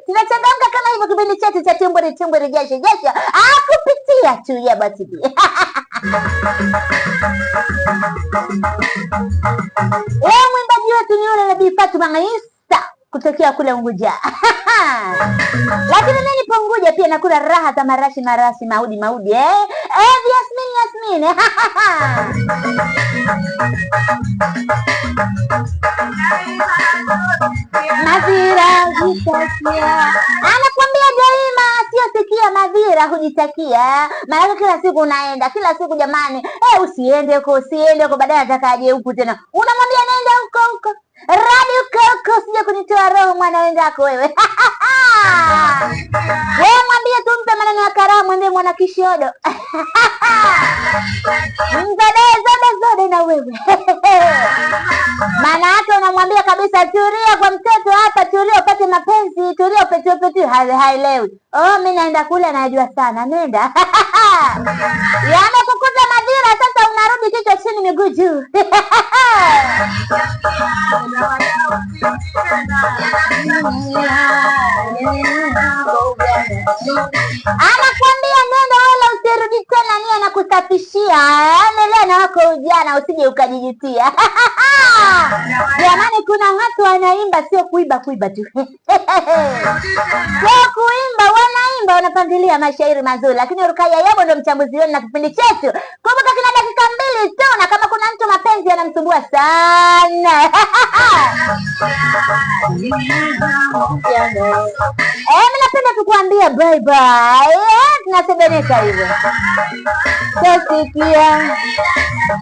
Tunachangamka kama hivyo kipindi chetu cha Tumburi Jasho kupitia tu ya basi. Mwimbaji wetu ni yule Nabii Fatuma Isa kutokea kule Unguja. Lakini mimi nipo Unguja pia nakula raha za marashi maudi. Yasmin. Madhira hujitakia. Anakuambia daima asiyosikia madhira hujitakia. Maana kila siku unaenda, kila siku jamani, usiende huko baadaye ataka aje huku tena. Unamwambia nenda huko. Radi huko sije kunitoa roho mwana wenzako wewe. Wewe mwambie tumpe maneno ya karamu, mwambie mwana kishodo. Zode na wewe. Maana hata unamwambia kabisa tulia kwa mtoto hapa, tulia upate mapenzi, tulia upete haelewi. Mimi naenda kule najua sana, nenda. Yamekukuta madhira sasa unarudi kichwa chini miguu juu. Anakuambia nenda wala usirudi tena, ni anakusafishia. Endelea na wako ujana usije ukajijitia. Jamani, kuna watu wanaimba sio kuiba tu. Sio kuimba, wanaimba wanapangilia mashairi mazuri. Lakini Rukaya Yabo ndo mchambuzi wenu na kipindi chetu. Kumbuka kina dakika 2 tu, na kama kuna mtu mapenzi yanamsumbua sana. Mimi napenda tukuambia bye bye. Tunasebeneka hivyo. Sasikia